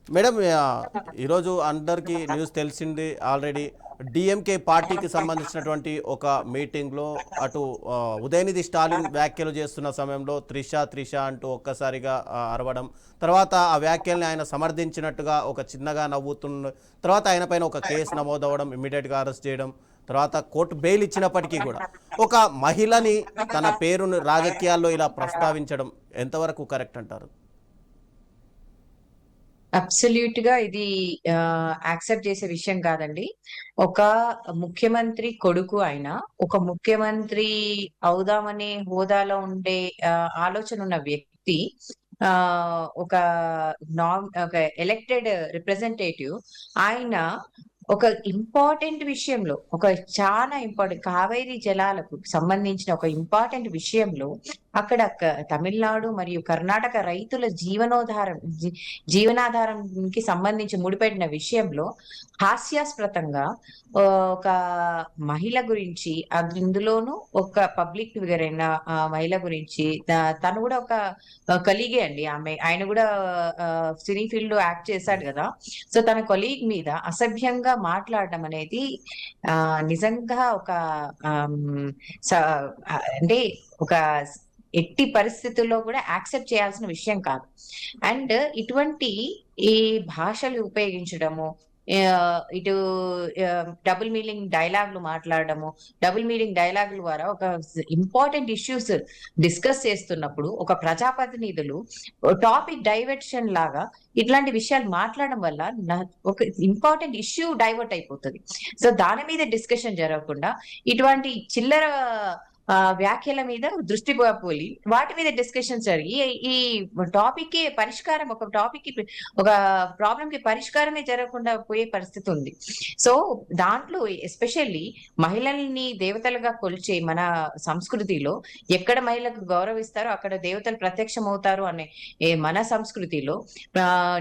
Madam, ఈరోజు అందరికీ news తెలిసింది ఆల్రెడీ. డిఎంకే పార్టీకి సంబంధించినటువంటి ఒక మీటింగ్లో అటు ఉదయనిధి స్టాలిన్ వ్యాఖ్యలు చేస్తున్న సమయంలో త్రిష అంటూ ఒక్కసారిగా అరవడం, తర్వాత ఆ వ్యాఖ్యల్ని ఆయన సమర్థించినట్టుగా ఒక చిన్నగా నవ్వుతున్న తర్వాత ఆయన పైన ఒక కేసు నమోదవడం, ఇమ్మీడియట్గా అరెస్ట్ చేయడం, తర్వాత కోర్టు బెయిల్ ఇచ్చినప్పటికీ కూడా ఒక మహిళని తన పేరును రాజకీయాల్లో ఇలా ప్రస్తావించడం ఎంతవరకు కరెక్ట్ అంటారు? అబ్సల్యూట్ గా ఇది యాక్సెప్ట్ చేసే విషయం కాదండి. ఒక ముఖ్యమంత్రి కొడుకు అయినా, ఒక ముఖ్యమంత్రి అవుదామనే హోదాలో ఉండే ఆలోచన ఉన్న వ్యక్తి, ఒక ఎలక్టెడ్ రిప్రజెంటేటివ్ ఆయన ఒక ఇంపార్టెంట్ విషయంలో, ఒక చాలా ఇంపార్టెంట్ కావేరీ జలాలకు సంబంధించిన ఒక ఇంపార్టెంట్ విషయంలో అక్కడ తమిళనాడు మరియు కర్ణాటక రైతుల జీవనాధారంకి సంబంధించి ముడిపెట్టిన విషయంలో హాస్యాస్పదంగా ఒక మహిళ గురించి, అందులోనూ ఒక పబ్లిక్ ఫిగర్ అయిన మహిళ గురించి, తను కూడా ఒక కలీగే అండి. ఆయన కూడా సినీ ఫీల్డ్ లో యాక్ట్ చేశాడు కదా. సో తన కొలీగ్ మీద అసభ్యంగా మాట్లాడడం అనేది నిజంగా ఒక అంటే ఒక ఎట్టి పరిస్థితుల్లో కూడా యాక్సెప్ట్ చేయాల్సిన విషయం కాదు. అండ్ ఇటువంటి ఈ భాషలు ఉపయోగించడము, ఇటు డబుల్ మీనింగ్ డైలాగులు మాట్లాడడము, డబుల్ మీనింగ్ డైలాగుల ద్వారా ఒక ఇంపార్టెంట్ ఇష్యూస్ డిస్కస్ చేస్తున్నప్పుడు ఒక ప్రజాప్రతినిధులు టాపిక్ డైవర్షన్ లాగా ఇట్లాంటి విషయాలు మాట్లాడడం వల్ల ఒక ఇంపార్టెంట్ ఇష్యూ డైవర్ట్ అయిపోతుంది. సో దాని మీద డిస్కషన్ జరగకుండా ఇటువంటి చిల్లర వ్యాఖ్యల మీద దృష్టి పోలి వాటి మీద డిస్కషన్ జరిగి ఈ టాపిక్ కి పరిష్కారం, ఒక ప్రాబ్లం కి పరిష్కారమే జరగకుండా పోయే పరిస్థితి ఉంది. సో దాంట్లో ఎస్పెషల్లీ మహిళల్ని దేవతలుగా కొలిచే మన సంస్కృతిలో ఎక్కడ మహిళలకు గౌరవిస్తారో అక్కడ దేవతలు ప్రత్యక్షం అవుతారు అనే మన సంస్కృతిలో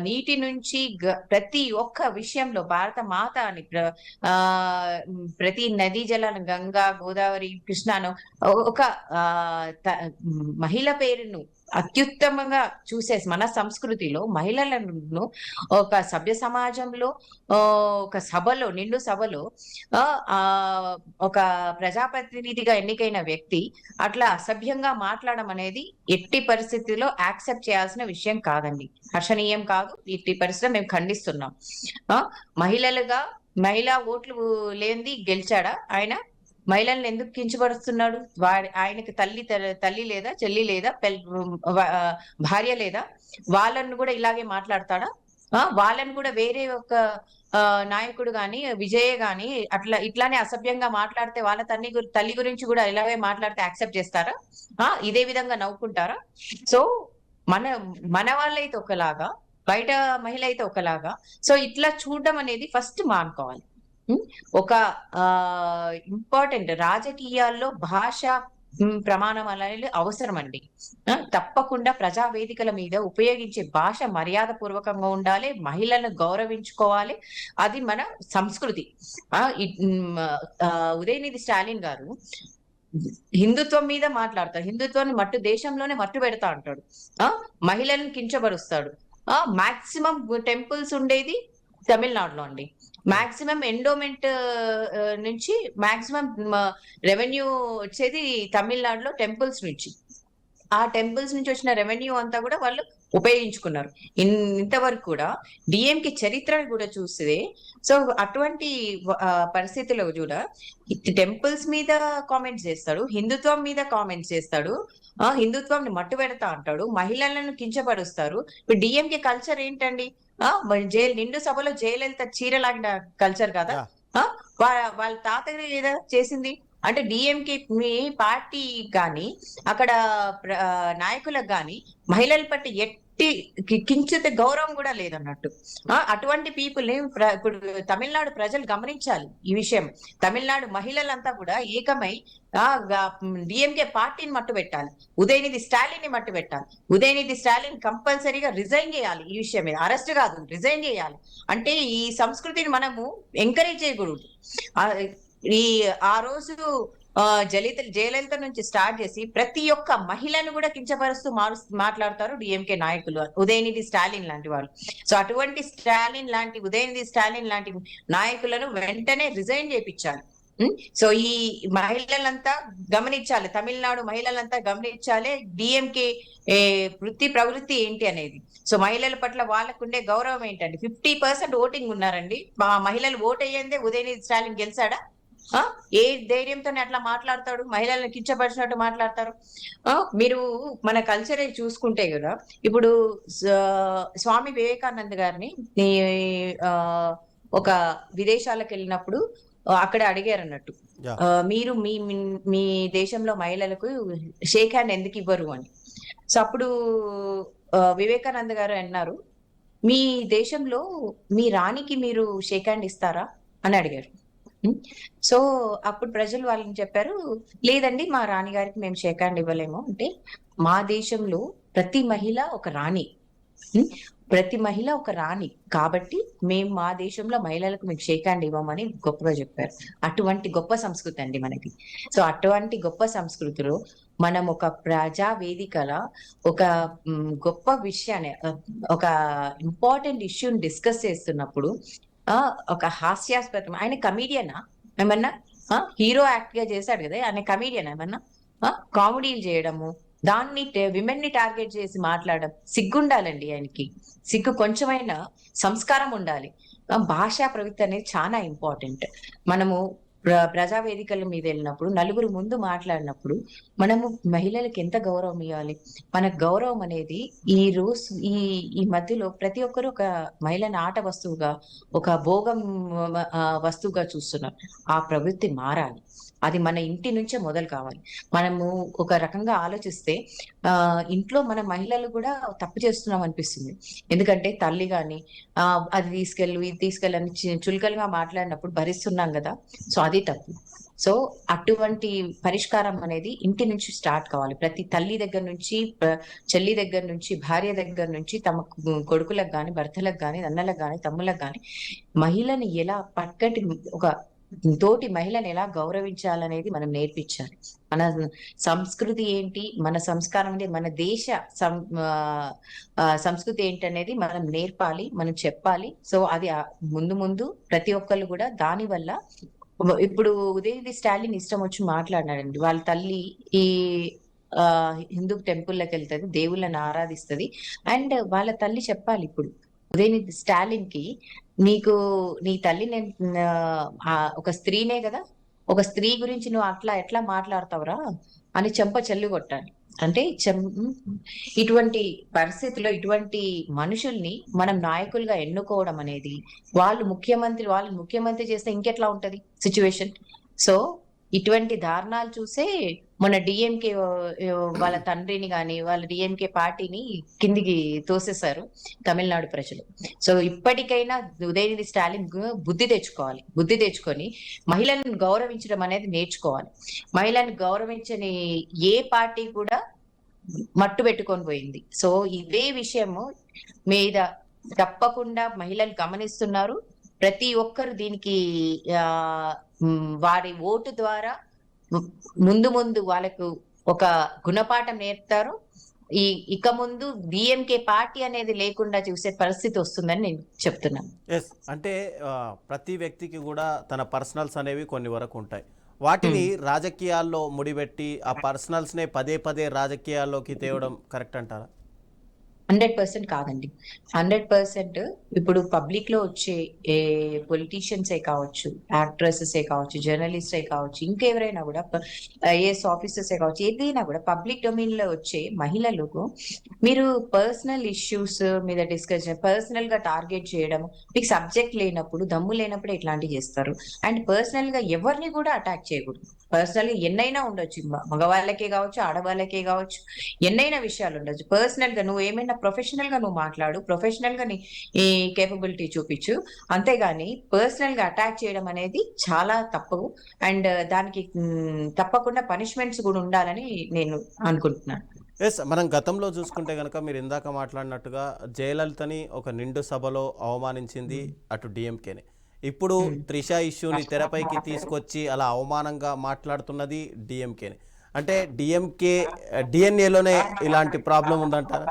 నీటి నుంచి ప్రతి ఒక్క విషయంలో భారత మాత అని ప్రతి నదీ జలాలను గంగా, గోదావరి, కృష్ణను ఒక మహిళ పేరును అత్యుత్తమంగా చూసే మన సంస్కృతిలో మహిళలను ఒక సభ్య సమాజంలో, ఒక సభలో, నిండు సభలో ఒక ప్రజాప్రతినిధిగా ఎన్నికైన వ్యక్తి అట్లా అసభ్యంగా మాట్లాడడం అనేది ఎట్టి పరిస్థితుల్లో యాక్సెప్ట్ చేయాల్సిన విషయం కాదండి. హర్షణీయం కాదు. ఎట్టి పరిస్థితుల్లో మేము ఖండిస్తున్నాం. మహిళలుగా మహిళా ఓట్లు లేనిది గెలిచాడా ఆయన? మహిళల్ని ఎందుకు కించపరుస్తున్నాడు? ఆయనకి తల్లి లేదా, చెల్లి లేదా, భార్య లేదా? వాళ్ళను కూడా ఇలాగే మాట్లాడతాడా? వాళ్ళని కూడా వేరే ఒక నాయకుడు గాని, విజయ్ గాని ఇట్లానే అసభ్యంగా మాట్లాడితే వాళ్ళ తల్లి గురించి కూడా ఇలాగే మాట్లాడితే యాక్సెప్ట్ చేస్తారా? ఇదే విధంగా నవ్వుకుంటారా? సో మన వాళ్ళైతే ఒకలాగా, బయట మహిళ అయితే ఒకలాగా. సో ఇట్లా చూడడం అనేది ఫస్ట్ మానుకోవాలి. ఒక ఇంపార్టెంట్ రాజకీయాల్లో భాష ప్రమాణం అనేది అవసరం అండి. తప్పకుండా ప్రజా వేదికల మీద ఉపయోగించే భాష మర్యాద పూర్వకంగా ఉండాలి, మహిళలను గౌరవించుకోవాలి. అది మన సంస్కృతి. ఉదయనిధి స్టాలిన్ గారు హిందుత్వం మీద మాట్లాడతాడు, హిందుత్వాన్ని దేశంలోనే మట్టు పెడతా అంటాడు, మహిళలను కించబరుస్తాడు. మాక్సిమం టెంపుల్స్ ఉండేది తమిళనాడులో అండి. మాక్సిమం ఎండోమెంట్ నుంచి మాక్సిమం రెవెన్యూ వచ్చేది తమిళనాడులో టెంపుల్స్ నుంచి. ఆ టెంపుల్స్ నుంచి వచ్చిన రెవెన్యూ అంతా కూడా వాళ్ళు ఉపయోగించుకున్నారు. ఇంతవరకు కూడా డిఎంకి చరిత్రను కూడా చూస్తే, సో అటువంటి పరిస్థితుల్లో కూడా టెంపుల్స్ మీద కామెంట్స్ చేస్తాడు, హిందుత్వం మీద కామెంట్స్ చేస్తాడు, హిందుత్వాన్ని మట్టు పెడతా అంటాడు, మహిళలను కించపరుస్తారు. ఇప్పుడు డిఎంకే కల్చర్ ఏంటండి? నిండు సభలో జయలలిత చీర లాగిన కల్చర్ కదా. వాళ్ళ తాతగారు ఏదో చేసింది అంటే డిఎంకే మీ పార్టీ గాని అక్కడ నాయకులకు గాని మహిళల పట్ల ఎట్టి కించిత గౌరవం కూడా లేదన్నట్టు. అటువంటి పీపుల్ ఇప్పుడు తమిళనాడు ప్రజలు గమనించాలి ఈ విషయం. తమిళనాడు మహిళలంతా కూడా ఏకమై డిఎంకే పార్టీని మట్టు పెట్టాలి, ఉదయనిధి స్టాలిన్ ని మట్టు పెట్టాలి. ఉదయనిధి స్టాలిన్ కంపల్సరీగా రిజైన్ చేయాలి. ఈ విషయం మీద అరెస్ట్ కాదు, రిజైన్ చేయాలి. అంటే ఈ సంస్కృతిని మనము ఎంకరేజ్ చేయకూడదు. ఆ రోజు జయలలిత నుంచి స్టార్ట్ చేసి ప్రతి ఒక్క మహిళను కూడా కించపరుస్తూ మాట్లాడతారు డిఎంకే నాయకులు, ఉదయనిధి స్టాలిన్ లాంటి వాళ్ళు. సో అటువంటి స్టాలిన్ లాంటి, ఉదయనిధి స్టాలిన్ లాంటి నాయకులను వెంటనే రిజైన్ చేయించాలి. సో ఈ మహిళలంతా గమనించాలి, తమిళనాడు మహిళలంతా గమనించాలి డిఎంకే వృత్తి ప్రవృత్తి ఏంటి అనేది. సో మహిళల పట్ల వాళ్ళకుండే గౌరవం ఏంటండి? 50% ఓటింగ్ ఉన్నారండి. మా మహిళలు ఓట్ అయ్యిందే ఉదయనిధి స్టాలిన్ గెలిచాడా? ఏ ధైర్యంతో అట్లా మాట్లాడతాడు? మహిళలను కించపరిచినట్టు మాట్లాడతారు. మీరు మన కల్చరే చూసుకుంటే కదా, ఇప్పుడు స్వామి వివేకానంద గారిని ఒక విదేశాలకు వెళ్ళినప్పుడు అక్కడ అడిగారు అన్నట్టు, మీరు మీ మీ దేశంలో మహిళలకు షేక్ హ్యాండ్ ఎందుకు ఇవ్వరు అని. సో అప్పుడు వివేకానంద గారు అన్నారు, మీ దేశంలో మీ రాణికి మీరు షేక్ హ్యాండ్ ఇస్తారా అని అడిగారు. సో అప్పుడు ప్రజలు వాళ్ళని చెప్పారు, లేదండి మా రాణి గారికి మేము షేక్ హ్యాండ్ ఇవ్వలేము. అంటే మా దేశంలో ప్రతి మహిళ ఒక రాణి, ప్రతి మహిళ ఒక రాణి, కాబట్టి మేము మా దేశంలో మహిళలకు మేము షేక్ హ్యాండ్ ఇవ్వమని గొప్పగా చెప్పారు. అటువంటి గొప్ప సంస్కృతి అండి మనకి. సో అటువంటి గొప్ప సంస్కృతిలో మనం ఒక ప్రజా వేదికల ఒక గొప్ప విషయాన్ని, ఒక ఇంపార్టెంట్ ఇష్యూని డిస్కస్ చేస్తున్నప్పుడు ఒక హాస్యాస్పదం, ఆయన కమీడియనా ఏమన్నా? హీరో యాక్ట్ గా చేశాడు కదా, ఆయన కమీడియన్ ఏమన్నా? కామెడీలు చేయడము, దాన్ని విమెన్ ని టార్గెట్ చేసి మాట్లాడడం, సిగ్గుండాలండి ఆయనకి. సిగ్గు, కొంచెమైనా సంస్కారం ఉండాలి. భాషా ప్రవృత్తి అనేది చాలా ఇంపార్టెంట్. మనము ప్రజా వేదికల మీద వెళ్ళినప్పుడు, నలుగురు ముందు మాట్లాడినప్పుడు మనము మహిళలకు ఎంత గౌరవం ఇవ్వాలి? మన గౌరవం అనేది ఈ రోజు ఈ మధ్యలో ప్రతి ఒక్కరు ఒక మహిళను ఆట వస్తువుగా, ఒక భోగం వస్తువుగా చూస్తున్నారు. ఆ ప్రవృత్తి మారాలి. అది మన ఇంటి నుంచే మొదలు కావాలి. మనము ఒక రకంగా ఆలోచిస్తే ఇంట్లో మన మహిళలు కూడా తప్పు చేస్తున్నాం అనిపిస్తుంది. ఎందుకంటే తల్లి గాని అది తీసుకెళ్ళు, ఇది తీసుకెళ్ళని చులకలుగా మాట్లాడినప్పుడు భరిస్తున్నాం కదా. సో అది తప్పు. సో అటువంటి పరిష్కారం అనేది ఇంటి నుంచి స్టార్ట్ కావాలి. ప్రతి తల్లి దగ్గర నుంచి, చెల్లి దగ్గర నుంచి, భార్య దగ్గర నుంచి, తమ కొడుకులకు గాని, భర్తలకు గాని, అన్నలకు గాని, తమ్ములకు గాని మహిళని ఎలా పక్కటి ఒక తోటి మహిళను ఎలా గౌరవించాలనేది మనం నేర్పించాలి. మన సంస్కృతి ఏంటి, మన సంస్కారం ఏంటి, మన దేశ సంస్కృతి ఏంటి అనేది మనం నేర్పాలి, మనం చెప్పాలి. సో అది ముందు ముందు ప్రతి ఒక్కళ్ళు కూడా దాని వల్ల, ఇప్పుడు ఉదయనిధి స్టాలిన్ ఇష్టం వచ్చి మాట్లాడినాడండి. వాళ్ళ తల్లి ఈ హిందూ టెంపుల్లోకి వెళ్తుంది, దేవుళ్ళని ఆరాధిస్తుంది. అండ్ వాళ్ళ తల్లి చెప్పాలి ఇప్పుడు ఉదయనిధి స్టాలిన్ కి, నీకు నీ తల్లి ఒక స్త్రీనే కదా, ఒక స్త్రీ గురించి నువ్వు అట్లా ఎట్లా మాట్లాడతావురా అని చెంప చెల్లు కొట్టాలి. అంటే ఇటువంటి పరిస్థితిలో ఇటువంటి మనుషుల్ని మనం నాయకులుగా ఎన్నుకోవడం అనేది, వాళ్ళని ముఖ్యమంత్రి చేస్తే ఇంకెట్లా ఉంటది సిచ్యువేషన్. సో ఇటువంటి దారుణాలు చూసే మన డిఎంకే వాళ్ళ తండ్రిని గాని, వాళ్ళ డిఎంకే పార్టీని కిందికి తోసేశారు తమిళనాడు ప్రజలు. సో ఇప్పటికైనా ఉదయనిధి స్టాలిన్ బుద్ధి తెచ్చుకొని మహిళలను గౌరవించడం అనేది నేర్చుకోవాలి. మహిళలను గౌరవించని ఏ పార్టీ కూడా మట్టు పెట్టుకొని పోయింది. సో ఇదే విషయము మీద తప్పకుండా మహిళలు గమనిస్తున్నారు. ప్రతి ఒక్కరు దీనికి వారి ఓటు ద్వారా ముందు వాళ్ళకు ఒక గుణపాఠం నేర్పుతారు. ఇక ముందు డిఎంకే పార్టీ అనేది లేకుండా చూసే పరిస్థితి వస్తుందని నేను చెప్తున్నాను. ఎస్, అంటే ప్రతి వ్యక్తికి కూడా తన పర్సనల్స్ అనేవి కొన్ని వరకు ఉంటాయి. వాటిని రాజకీయాల్లో ముడిపెట్టి ఆ పర్సనల్స్నే పదే పదే రాజకీయాల్లోకి తేవడం కరెక్ట్ అంటారా? 100% కాదండి. 100% ఇప్పుడు పబ్లిక్ లో వచ్చే పొలిటీషియన్సే కావచ్చు, యాక్ట్రెసెసే కావచ్చు, జర్నలిస్టే కావచ్చు, ఇంకెవరైనా కూడా ఐఏఎస్ ఆఫీసర్సే కావచ్చు, ఏదైనా కూడా పబ్లిక్ డొమైన్ లో వచ్చే మహిళలకు మీరు పర్సనల్ ఇష్యూస్ మీద డిస్కషన్, పర్సనల్ గా టార్గెట్ చేయడం, మీకు సబ్జెక్ట్ లేనప్పుడు, దమ్ము లేనప్పుడు ఇట్లాంటివి చేస్తారు. అండ్ పర్సనల్ గా ఎవరిని కూడా అటాక్ చేయకూడదు. పర్సనల్ గా ఎన్నైనా ఉండొచ్చు, మగవాళ్ళకే కావచ్చు, ఆడవాళ్ళకే కావచ్చు, ఎన్నైనా విషయాలు ఉండొచ్చు. పర్సనల్ గా నువ్వు ఏమైనా ప్రొఫెషనల్ గా నువ్వు మాట్లాడు, ప్రొఫెషనల్ గా నీ కేపబిలిటీ చూపించు, అంతేగాని పర్సనల్ గా అటాక్ చేయడం అనేది చాలా తప్పు. అండ్ దానికి తప్పకుండా పనిష్మెంట్స్ కూడా ఉండాలని నేను అనుకుంటున్నాను. ఎస్, మనం గతంలో చూసుకుంటే కనుక మీరు ఇందాక మాట్లాడినట్టుగా జయలలితని ఒక నిండు సభలో అవమానించింది అటు డిఎంకేనే. ఇప్పుడు త్రిష ఇష్యూని తెరపైకి తీసుకొచ్చి అలా అవమానంగా మాట్లాడుతున్నది డిఎంకేని. అంటే డిఎంకే డిఎన్ఏలోనే ఇలాంటి ప్రాబ్లం ఉందంటారా?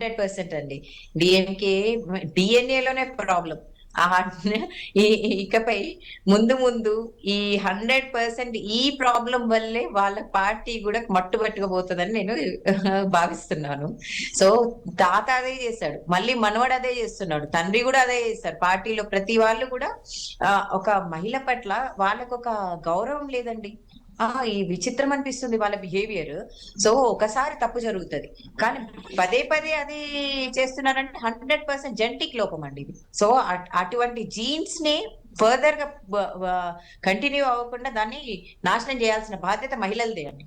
100% అండి. డిఎంకే డిఎన్ఏలోనే ప్రాబ్లం. ఇకపై ముందు ముందు ఈ 100% ఈ ప్రాబ్లం వల్లే వాళ్ళ పార్టీ కూడా మట్టుబట్టుకుపోతుందని నేను భావిస్తున్నాను. సో తాత అదే చేశాడు, మళ్ళీ మనవడు అదే చేస్తున్నాడు, తండ్రి కూడా అదే చేస్తాడు. పార్టీలో ప్రతి వాళ్ళు కూడా ఒక మహిళ పట్ల వాళ్ళకు ఒక గౌరవం లేదండి. ఈ విచిత్రం అనిపిస్తుంది వాళ్ళ బిహేవియర్. సో ఒకసారి తప్పు జరుగుతది, కానీ పదే పదే అది చేస్తున్నారంటే 100% జెనెటిక్ లోపం అండి ఇది. సో అటువంటి జీన్స్ ని ఫర్దర్ గా కంటిన్యూ అవ్వకుండా దాన్ని నాశనం చేయాల్సిన బాధ్యత మహిళలదే అండి.